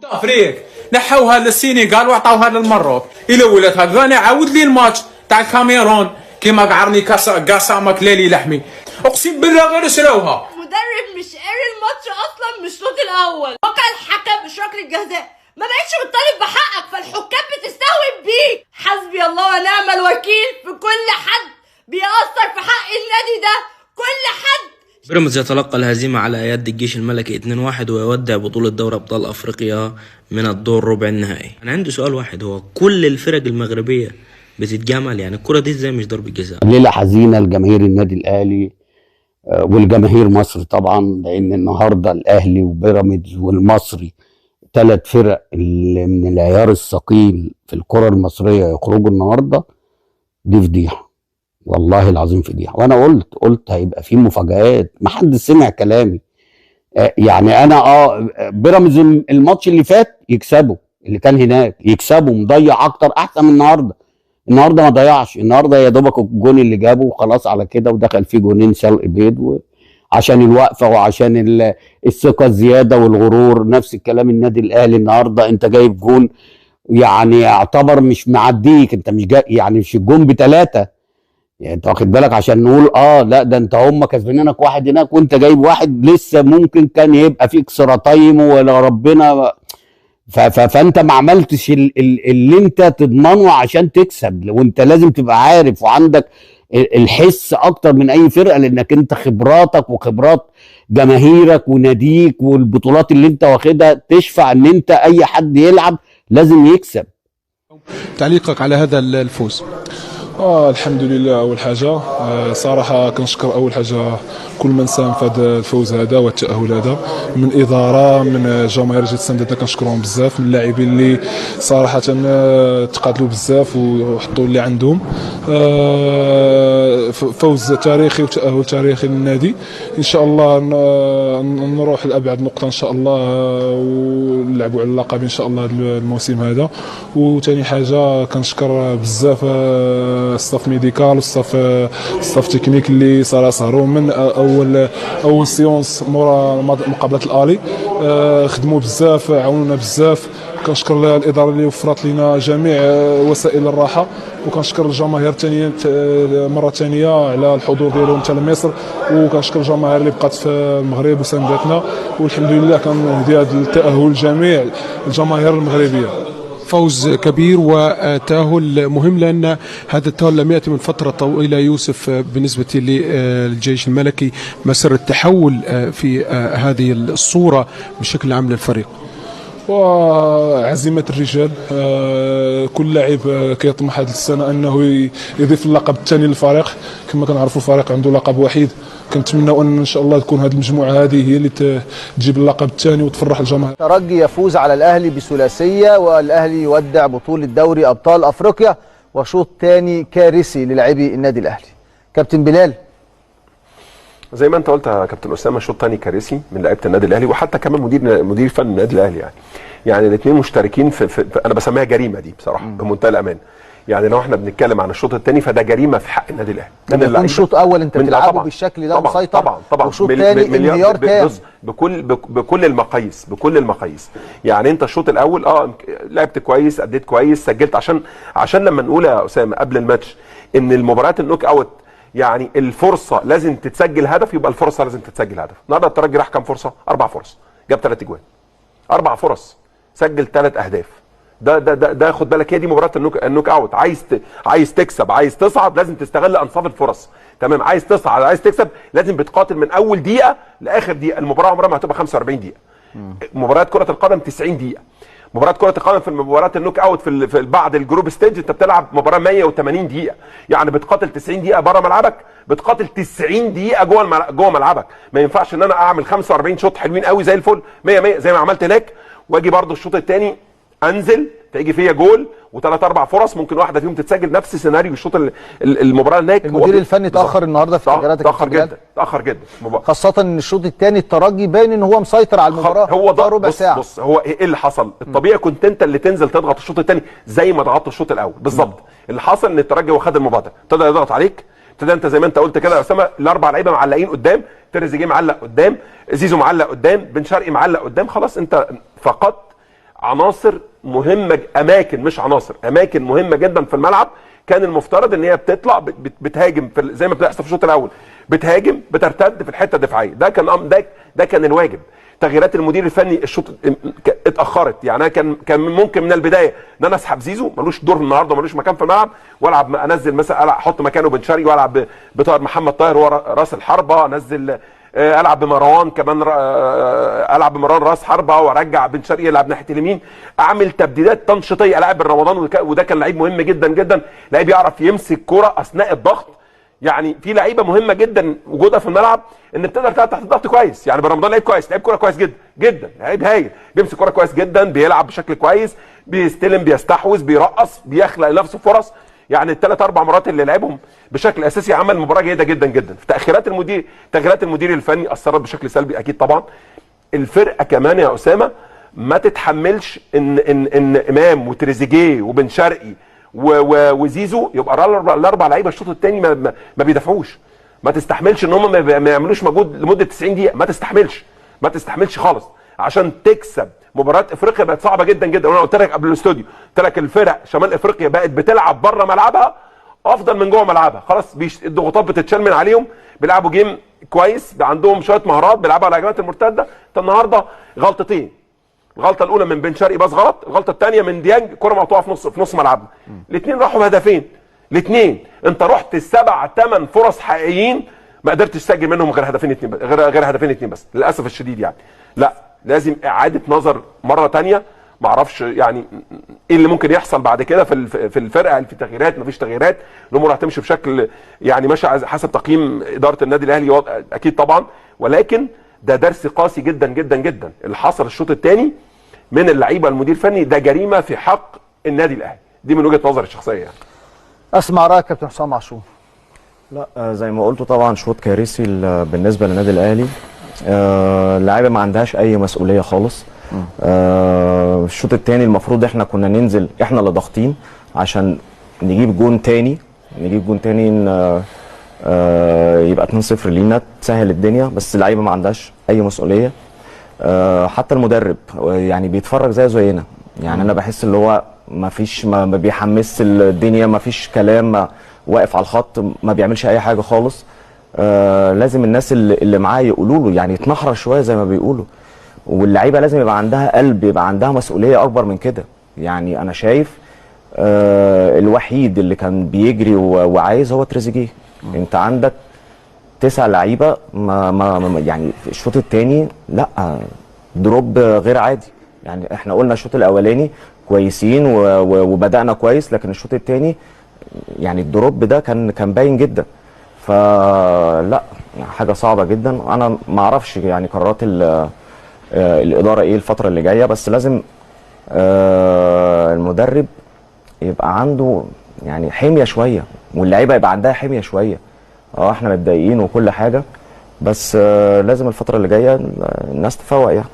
افريق نحوها للسينغال وعطاوها للمروك. الى ولات هكذا عاود لي الماتش تاع الكاميرون كيما قعرني كاسا ماكلالي لحمي، اقسم بالله غير شراوها. المدرب مش قاري الماتش اصلا من الشوط الاول، وقع الحكم مش ركله جزاء، ما بقتش بتطالب بحقك فالحكام بتستهون بيك. حسبي الله ونعم الوكيل في كل حد بيأثر في حق النادي ده، كل حد. بيراميدز يتلقى الهزيمة على يد الجيش الملكي 2-1 ويودع بطولة دوري أبطال أفريقيا من الدور ربع النهائي. أنا عندي سؤال واحد، هو كل الفرق المغربية بتتجامل؟ يعني الكرة دي ازاي مش ضربة جزاء؟ ليلة حزينة لجماهير النادي الأهلي والجماهير مصر طبعا، لأن النهاردة الأهلي وبيراميدز والمصري 3 فرق اللي من العيار الثقيل في الكرة المصرية يخرجوا النهاردة، دي فضيحة والله العظيم فضيحة. وأنا قلت هيبقى في مفاجآت، ما حد سمع كلامي. يعني أنا بيراميدز الماتش اللي فات يكسبوا، اللي كان هناك يكسبوا، مضيع أكتر أحسن من النهارده ما ضيعش. النهارده يا دوبك الجون اللي جابه وخلاص على كده، ودخل فيه جونين سلق بيض عشان الوقفه وعشان الثقه الزياده والغرور. نفس الكلام النادي الاهلي النهارده، انت جايب جون يعني يعتبر مش معديك، انت مش جاي يعني مش الجون ب3 يعني، انت واخد بالك عشان نقول لا ده انت هم كسبانينك 1 هناك وانت جايب 1 لسه ممكن كان يبقى فيه اكسترا تايم ولا ربنا. فانت ما عملتش اللي انت تضمنه عشان تكسب، وانت لازم تبقى عارف وعندك الحس اكتر من اي فرقه، لانك انت خبراتك وخبرات جماهيرك وناديك والبطولات اللي انت واخدها تشفع ان انت اي حد يلعب لازم يكسب. تعليقك على هذا الفوز؟ الحمد لله. اول حاجه صراحه كنشكر اول حاجه كل من ساهم في هذا الفوز هذا والتاهل هذا، من الاداره من جماهير جات ساندتنا كنشكرهم بزاف، من اللاعبين اللي صراحه تقاتلوا بزاف وحطوا اللي عندهم. فوز تاريخي وتاهل تاريخي للنادي، ان شاء الله نروح لابعد نقطه ان شاء الله ونلعبوا على اللقب ان شاء الله الموسم هذا. وثاني حاجه كنشكر بزاف الستاف ميديكال والستاف تكنيك اللي صراحه سهروا من اول سيونس مورا مقابله الالي، خدموا بزاف، عاونونا بزاف. كنشكر الاداره اللي وفرت لنا جميع وسائل الراحه، وكنشكر الجماهير ثانيه مره ثانيه على الحضور ديالهم حتى لمصر، وكنشكر الجماهير اللي بقات في المغرب وساندتنا، والحمد لله كنهدي هذا التاهل لجميع الجماهير المغربيه. فوز كبير وتأهل مهم، لأن هذا التأهل لم يأتي من فترة طويلة يوسف. بالنسبة للجيش الملكي مسار التحول في هذه الصورة بشكل عام للفريق، وعزيمة الرجال. كل لاعب كيطمح هذه السنة أنه يضيف اللقب الثاني للفريق. كما كنعرفوا الفريق عنده لقب وحيد، كنتمنوا ان شاء الله تكون هذه المجموعه هذه هي اللي تجيب اللقب الثاني وتفرح الجماهير. الترجي يفوز على الاهلي بثلاثيه، والاهلي يودع بطوله دوري ابطال افريقيا، وشوط ثاني كارثي للاعبي النادي الاهلي. كابتن بلال، زي ما انت قلت يا كابتن اسامه، شوط ثاني كارثي من لعيبه النادي الاهلي، وحتى كمان مدير فن النادي الاهلي. يعني الاثنين مشتركين في انا بسميها جريمه دي بصراحه بمنتهى الامان. يعني لو احنا بنتكلم عن الشوط الثاني فده جريمه في حق النادي الاهلي. لما يكون شوط اول انت بتلعبه بالشكل ده مسيطر، طبعا وشوط ثاني انهيار تام بكل المقاييس. يعني انت الشوط الاول لعبت كويس، اديت كويس، سجلت، عشان لما نقول يا اسامه قبل الماتش ان المباريات النوك اوت يعني الفرصه لازم تتسجل هدف، يبقى الفرصه لازم تتسجل هدف. النهارده الترجي راح كام فرصه؟ 4 فرص، جاب 3 اجوان، 4 فرص، سجل 3 اهداف. ده خد بالك، هي دي مباراه النوك اوت. عايز تكسب، عايز تصعد، لازم تستغل انصاف الفرص. تمام، عايز تصعد، عايز تكسب، لازم بتقاتل من اول دقيقه لاخر دقيقه. المباراه عمرها ما هتبقى 45 دقيقه. مباريات كره القدم 90 دقيقه. مباراه كره القدم في مباراه النوك اوت في بعد الجروب ستيج انت بتلعب مباراه 180 دقيقه، يعني بتقاتل 90 دقيقه بره ملعبك، بتقاتل 90 دقيقه جوه ملعبك. ما ينفعش ان انا اعمل 45 شوط حلوين قوي زي الفل 100 زي ما عملت هناك، واجي برده الشوط الثاني انزل تيجي فيا جول و3 4 فرص ممكن واحده فيهم تتسجل، نفس سيناريو الشوط المباراه هناك. المدير الفني تاخر النهارده في تغييرات، تاخر جدا خاصه ان الشوط الثاني الترجي باين ان هو مسيطر على المباراه. هو ده ربع ساعه. بص هو ايه اللي حصل؟ الطبيعي كنت انت اللي تنزل تضغط الشوط الثاني زي ما ضغطت الشوط الاول بالظبط. اللي حصل ان الترجي هو خد المبادره، ابتدى يضغط عليك، ابتدى انت زي ما انت قلت كده يا اسامه ال4 لعيبه معلقين قدام، تريزيجيه معلق قدام، زيزو معلق قدام، بن شرقي معلق قدام، خلاص انت فقدت عناصر مهمه، اماكن مش عناصر، اماكن مهمه جدا في الملعب كان المفترض ان هي بتطلع بتهاجم زي ما بتحصل في الشوط الاول، بتهاجم بترتد في الحته الدفاعيه. ده كان الواجب. تغييرات المدير الفني الشوط اتاخرت، يعني انا كان ممكن من البدايه ان انا اسحب زيزو، ملوش دور النهارده، ملوش مكان في الملعب، والعب انزل مثلا احط مكانه بن شرقي، والعب بطاهر محمد طاهر هو راس الحربه، انزل العب بمروان كمان، العب بمروان راس حربه، وارجع بن شرقي يلعب ناحيه اليمين، اعمل تبديلات تنشيطيه، العب بن رمضان، وده كان لعيب مهم جدا جدا، لعيب يعرف يمسك كوره اثناء الضغط. يعني في لعيبه مهمه جدا وجودها في الملعب ان بتقدر تلعب تحت الضغط كويس. يعني بن رمضان لعيب كويس، لعيب كوره كويس جدا جدا، لعيب هايل، بيمسك كوره كويس جدا، بيلعب بشكل كويس، بيستلم، بيستحوذ، بيرقص، بيخلق لنفسه فرص. يعني الثلاث اربع مرات اللي لعبهم بشكل اساسي عمل مباراه جيده جدا جدا. في تغييرات المدير الفني اثرت بشكل سلبي اكيد طبعا. الفرقه كمان يا اسامه ما تتحملش ان امام وتريزيجيه وبن شرقي وزيزو يبقى الاربع لعيبه الشوط الثاني ما بيدافعوش. ما تستحملش ان هم ما يعملوش مجهود لمده 90 دقيقه، ما تستحملش خالص. عشان تكسب مباريات افريقيا بقت صعبه جدا جدا. وانا قلت لك قبل الاستوديو، قلت لك الفرق شمال افريقيا بقت بتلعب بره ملعبها افضل من جوه ملعبها. خلاص الضغوطات بتتشال من عليهم، بيلعبوا جيم كويس، عندهم شويه مهارات، بيلعبوا على الهجمات المرتده. انت النهارده غلطتين، الغلطه الاولى من بن شرقي باص غلط، الغلطه الثانيه من ديانج كره مقطوعه في نص ملعبنا. الاثنين راحوا بهدفين، الاثنين. انت رحت 7 8 فرص حقيقيين ما قدرتش تسجل منهم غير هدفين اثنين بس للاسف الشديد. يعني لا، لازم اعاده نظر مره ثانيه. ما اعرفش يعني ايه اللي ممكن يحصل بعد كده في الفرقه. هل في تغييرات؟ مفيش تغييرات؟ الامور هتمشي بشكل يعني ماشي حسب تقييم اداره النادي الاهلي اكيد طبعا. ولكن ده درس قاسي جدا جدا جدا اللي حصل الشوط الثاني من اللعيبه المدير الفني. ده جريمه في حق النادي الاهلي، دي من وجهه نظري الشخصيه يعني. اسمع رايك كابتن حسام عاشور. لا زي ما قلتوا طبعا شوط كارثي بالنسبه للنادي الاهلي. اللعيبه ما عندهاش اي مسؤوليه خالص. الشوط الثاني المفروض احنا كنا ننزل احنا اللي ضاغطين عشان نجيب جون تاني يبقى 2-0 لينا تسهل الدنيا، بس اللعيبه ما عندهاش اي مسؤوليه. حتى المدرب يعني بيتفرج زينا. يعني انا بحس اللي هو ما بيحمس الدنيا، ما فيش كلام، واقف على الخط ما بيعملش اي حاجه خالص. لازم الناس اللي معاه يقولوا له، يعني يتنحرر شويه زي ما بيقولوا. واللعيبه لازم يبقى عندها قلب، يبقى عندها مسؤوليه اكبر من كده. يعني انا شايف الوحيد اللي كان بيجري وعايز هو تريزيجيه. انت عندك 9 لعيبه ما يعني في الشوط الثاني لا دروب غير عادي. يعني احنا قلنا الشوط الاولاني كويسين وبدانا كويس، لكن الشوط الثاني يعني الدروب ده كان باين جدا. فلا حاجه صعبه جدا. انا ما اعرفش يعني قرارات الاداره ايه الفتره اللي جايه، بس لازم المدرب يبقى عنده يعني حميه شويه، واللعيبه يبقى عندها حميه شويه. احنا متضايقين وكل حاجه، بس لازم الفتره اللي جايه الناس تفوق يعني.